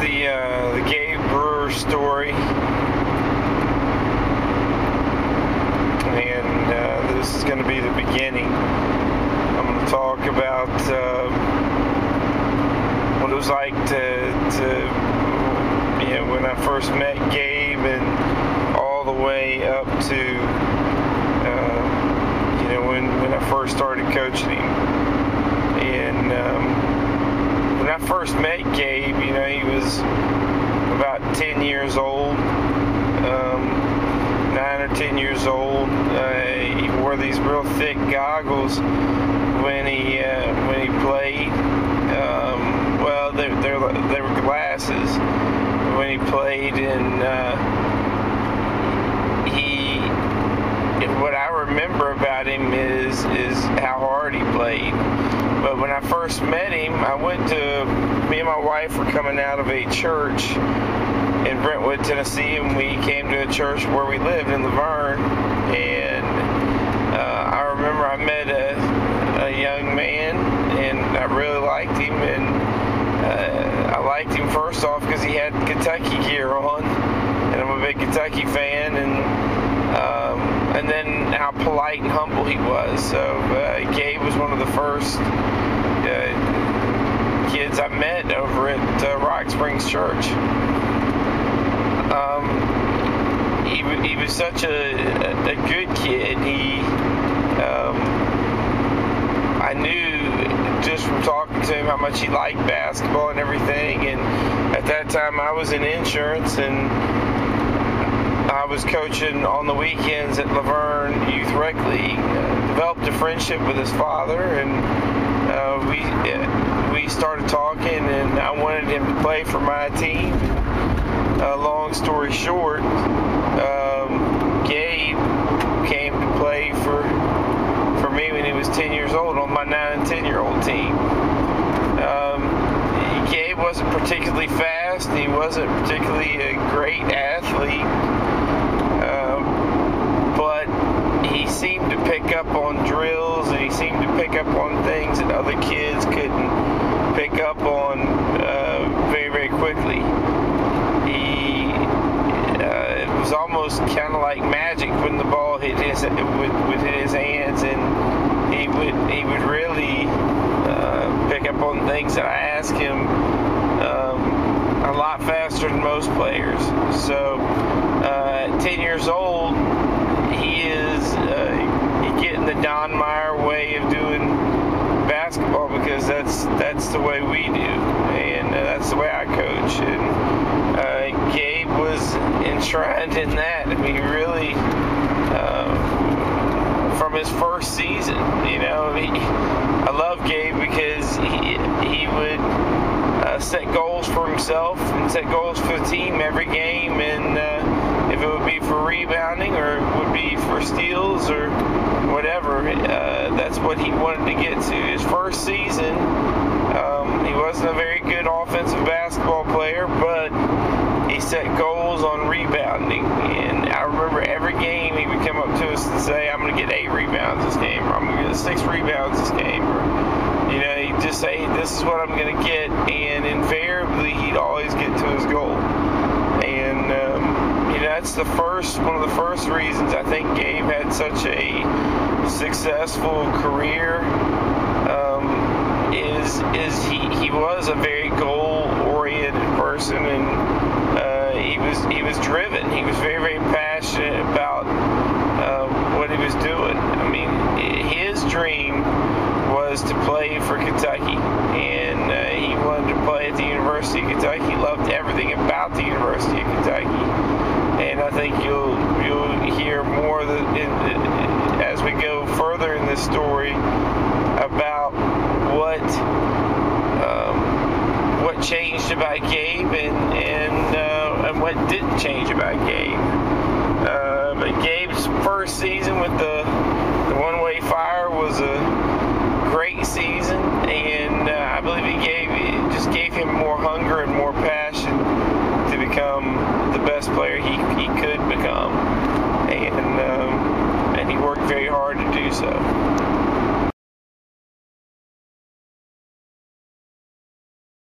the Gabe brewer story, and this is going to be the beginning. I'm going to talk about what it was like to when I first met Gabe, and all the way up to when I first started coaching him. And when I first met Gabe, he was about 10 years old, 9 or 10 years old. He wore these real thick goggles when he played. Well, they were glasses when he played, and what I remember about him is how hard he played. But when I first met him, me and my wife were coming out of a church in Brentwood, Tennessee, and we came to a church where we lived in Laverne. And I remember I met a young man, and I really liked him. And I liked him first off because he had Kentucky gear on, and I'm a big Kentucky fan. And then how polite and humble he was. So Gabe was one of the first kids I met over at Rock Springs Church. He was such a good kid. I knew just from talking to him how much he liked basketball and everything. And at that time I was in insurance, and I was coaching on the weekends at Laverne Youth Rec League. Developed a friendship with his father, and we started talking, and I wanted him to play for my team. Long story short, Gabe came to play for me when he was 10 years old on my 9 and 10-year-old team. Gabe wasn't particularly fast. He wasn't particularly a great athlete. But he seemed to pick up on drills, and he seemed to pick up on things that other kids couldn't pick up on very, very quickly. It was almost kind of like magic when the ball would hit his hands, and he would really pick up on things that I asked him a lot faster than most players. So at 10 years old, he is getting the Don Meyer way of doing basketball, because that's the way we do, and that's the way I coach. And Gabe was enshrined in that. I mean, really, from his first season, I love Gabe because he would set goals for himself and set goals for the team every game, and if it would be for rebounding or it would be for steals or whatever, that's what he wanted to get to. His first season, he wasn't a very good offensive basketball player, but he set goals on rebounding. And I remember every game he would come up to us and say, I'm going to get 8 rebounds this game, or I'm going to get 6 rebounds this game, or he'd just say, this is what I'm going to get, and invariably he'd always get to his goal. And that's one of the first reasons I think Gabe had such a successful career. Is he was a very goal-oriented person, and he was driven. He was very, very passionate about what he was doing. I mean, his dream was to play for Kentucky, and he wanted to play at the University of Kentucky. He loved everything about the University of Kentucky, and I think you'll hear more as we go further in this story about what changed about Gabe and what didn't change about Gabe. But Gabe's first season with the One-Way Fire was a great season, and I believe it just gave him more hunger and more passion to become the best player he could become, and he worked very hard to do so.